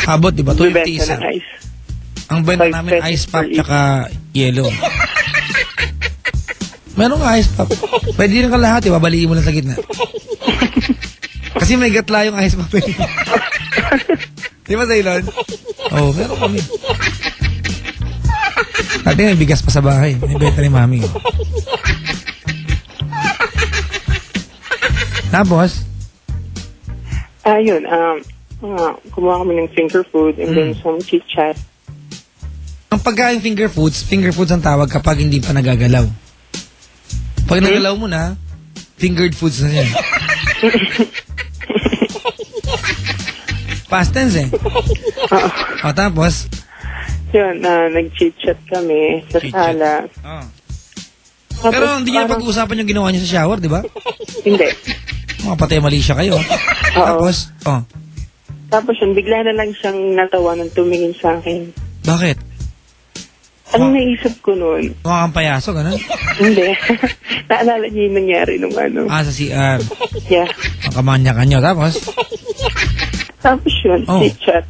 Abot, di ba? 20 Bibenta isa. ng ice. Ang benta 5 namin, pesos ice pop per tsaka yellow. Meron nga ice pop. Pwede rin kalahati, babaliin mo lang sa gitna. Kasi may gatla yung ice pop. Di ba, Zaylon? Oo, meron kami. Dati may bigas pa sa bahay. Binibenta ni Mami. Tapos? Ayun, kumuha kami ng finger food and then some chit-chat. Ang pagkain finger foods ang tawag kapag hindi pa nagagalaw. Pag nagalaw mo na, fingered foods na yan. Past tense eh. O tapos? Yun, nag-chit-chat kami sa sala. Oh. Pero hindi niyo pag-uusapan yung ginawa niyo sa shower, di ba? Hindi. Mga patay mali siya kayo. Tapos? Oh. Tapos yun, bigla na lang siyang natawa nang tumingin sa akin. Bakit? Ang naisip ko noon. Mukha kang payaso, gano'n? Hindi. Naalala niyo yung nangyari nung ano. Sa CR. Yeah. Ang kamanya ka nyo. Tapos? Tapos yun, chit-chat.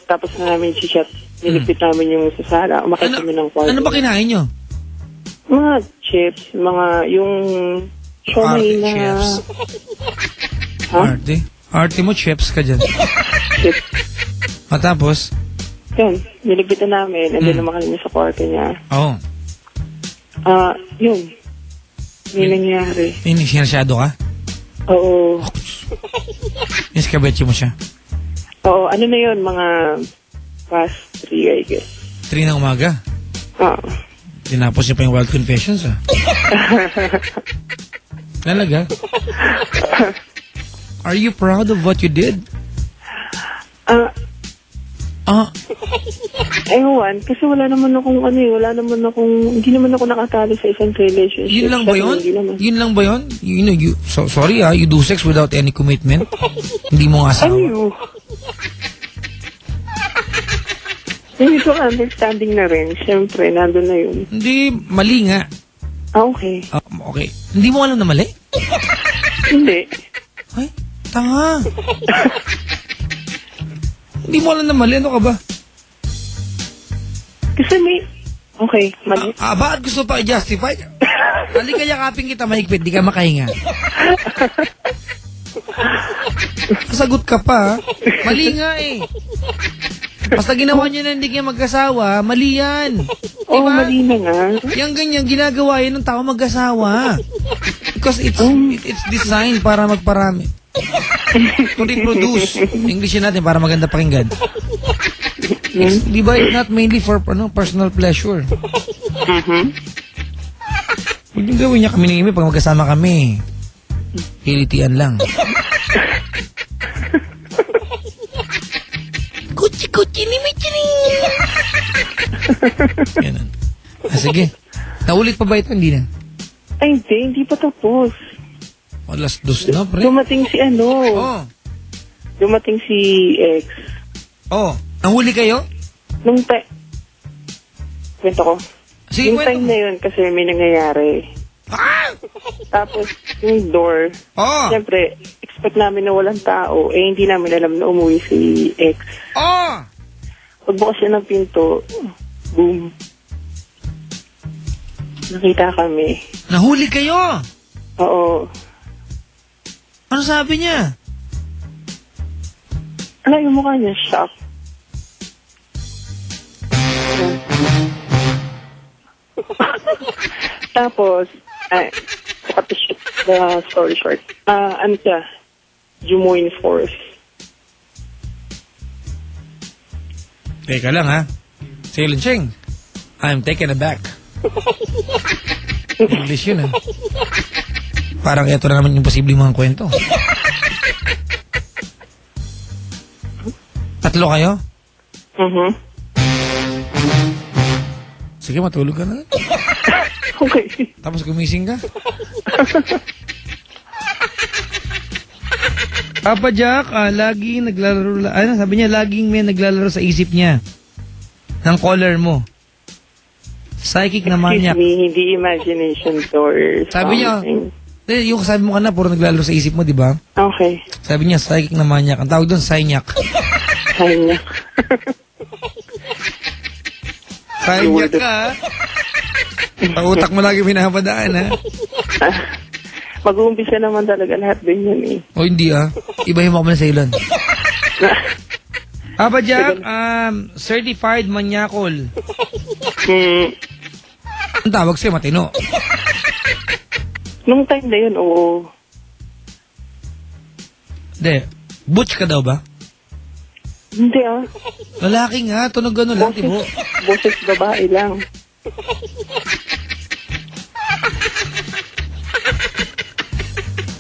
Tapos na namin chit-chat. Nilipit namin yung sa sala. Umakit kami ng kwarto. Ano ba kinain nyo? Mga chips. Mga yung siomay na... Chips. Ha? Arte mo, chips ka dyan. Chips. Tapos? Yun, nilipitan namin. And then naman kami sa kwarto niya. Oo. Yun. May nangyari. Sinasyado ka? Oo. Iskabetsi mo siya? Oo, ano na yun? Mga past 3, I guess. 3 ng umaga? Oo. Tinapos niya pa yung wild confessions, Talaga? Are you proud of what you did? Ewan, kasi wala naman akong hindi naman ako nakatali sa isang relationship. Yun lang ba yun? Yun lang ba yun? Sorry you do sex without any commitment? Hindi mo nga asawa? Hindi ko understanding na rin. Siyempre, nandun na yun. Hindi, mali nga. Okay. Okay. Hindi mo alam na mali? Hindi. Ay, tanga. Hindi mo alam na mali. Ano ka ba? Kasi may... Okay, mali. Bakit gusto pa i-justify? Halika yakapin kita mahigpit, di ka makahinga. Sagot ka pa, Mali nga eh. Basta ginawa niyo na hindi kayo mag-asawa, mali yan. Oo, mali na nga. Yung ganyan, ginagawa yan ng tao mag-asawa. Because it's designed para magparami. To reproduce. English natin para maganda pakinggan. Di ba, it's not mainly for personal pleasure. Huwag yung gawin niya kami ni Amy pag magkasama kami. Hilitian lang. Kuchi-kuchi ni Michini. Ganun. Sige. Naulit pa ba ito? Hindi na. Ay, hindi pa tapos. Alas dos na, pre. Dumating si Dumating si X. Nahuli kayo? Kwento ko. Sige, yung time na yun kasi may nangyayari. Tapos, yung door. Siyempre, expect namin na walang tao. Hindi namin alam na umuwi si X. Pagbukas siya ng pinto, boom. Nakita kami. Nahuli kayo? Oo. Ano sabi niya? Ano yung mukha niya? Shock. Tapos, the story short. Ano siya? Jumoin Force. Teka lang ha. Say Cheng, I'm taken aback. English yun Parang ito na naman yung posibleng mga kwento. 3 kayo? Sige, matulog ka na. Okay. Tapos gumising ka. Papa Jack, lagi naglalaro, sabi niya, laging may naglalaro sa isip niya ng caller mo. Psychic na maniac. Excuse me, hindi imagination or sabi niya, Yung sabi mo ka na, puro naglalaro sa isip mo, di ba? Okay. Sabi niya, psychic na manyak. Ang tawag doon, Synyak. Synyak. Synyak ka, ha? Pautak mo lagi pinapadaan, ha? Mag-uumpisa naman talaga lahat din yun, eh. O hindi, ha? Ibahin mo ako na sa ilon. Papa Jack, certified manyakol. Ang tawag sa'yo, matino. Nung time na yun, oo. Hindi. Butch ka daw ba? Hindi ah. Lalaki nga, tunog gano'n lang, tibo. Boses babae lang.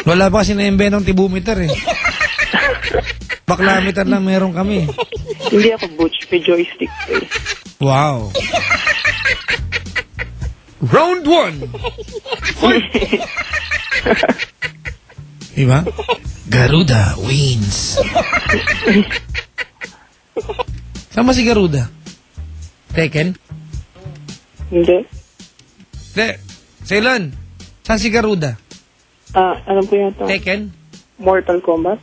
Wala pa kasi na-imbenong tibometer eh. Baklameter lang meron kami. Hindi ako butch, may joystick eh. Wow. Round 1. Diba? Garuda wins. Saan ba si Garuda? Tekken? Hindi. Hindi. Ceylon. Saan si Garuda? Alam ko yata. Tekken? Mortal Kombat?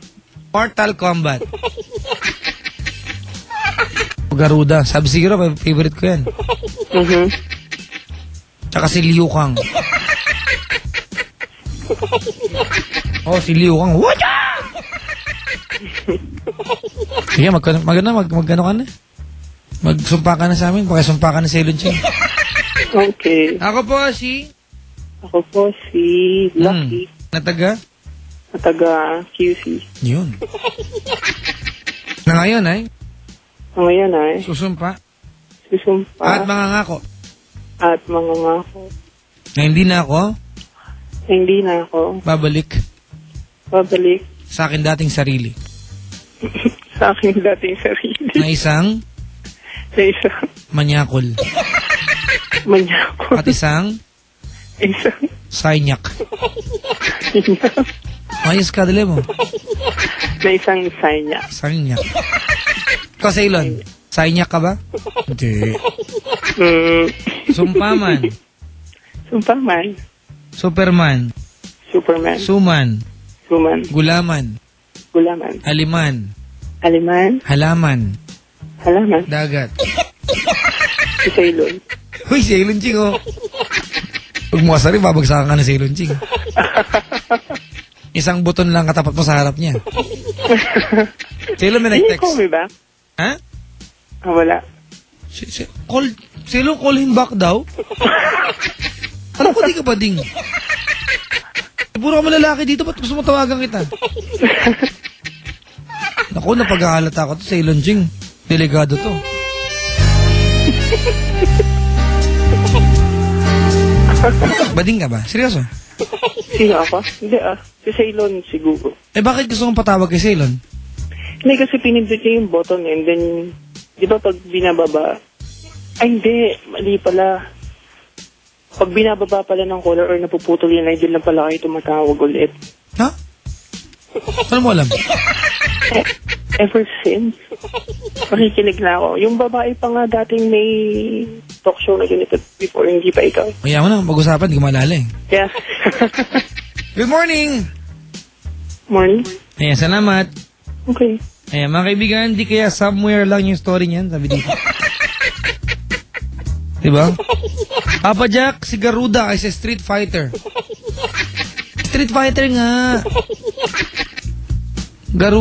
Mortal Kombat. Garuda. Sabi siguro, favorite ko yan. Tsaka si Liu Kang. Oh, si Liu Kang. Wacha! Sige, magkano ka na? Magsumpa ka na sa amin. Pakisumpa ka na sa Ceylon Ching. Okay. Ako po si Lucky. Nataga QC. Yun. Na ngayon ay? Ngayon ay? Susumpa. At mangangako. Na hindi na ako. Babalik. Sa akin dating sarili. Na isang manyakol. At isang Synyak. Ayos ka, dali mo. Na isang Synyak. Ikaw, Ceylon, Synyak ka ba? Hindi. Sumpaman. Superman. Suman. Gulaman. Aliman. Halaman. Dagat. Si Ceylon. Uy, Ceylon Ching, oh. Pag mo kasari, babagsakan ka na Ceylon Ching. Isang buton lang katapat mo sa harap niya. Ceylon, may nag-text. Call me back? Ha? Wala. Ceylon, call him back daw? Ano ko di ka ba ding? Puro ka malalaki dito, ba't gusto mo tawagan kita? Naku, napag-aalata ako to, Ceylon Ching. Delegado to. Bading ka ba? Seryoso? Sino ako? Hindi si Ceylon siguro. Bakit gusto mong patawag kay Ceylon? Hindi, kasi pinindot niya yung button and then, di ba pag binababa, hindi, mali pala. Pag binababa pala ng caller or napuputol yun, ay din lang pala kayo tumatawag ulit. Ha? Ano mo alam? Ever since, makikinig na ako. Yung babae pa nga dating may talk show na ganito before, hindi pa ikaw. Kaya mo na, pag-usapan, di ko maalala eh. Yeah. Good morning! Morning. Ayan, salamat. Okay. Ayan, mga kaibigan, di kaya somewhere lang yung story niyan, sabi dito. Diba? Papa Jack, si Garuda ay si Street Fighter. Street Fighter nga. Garuda.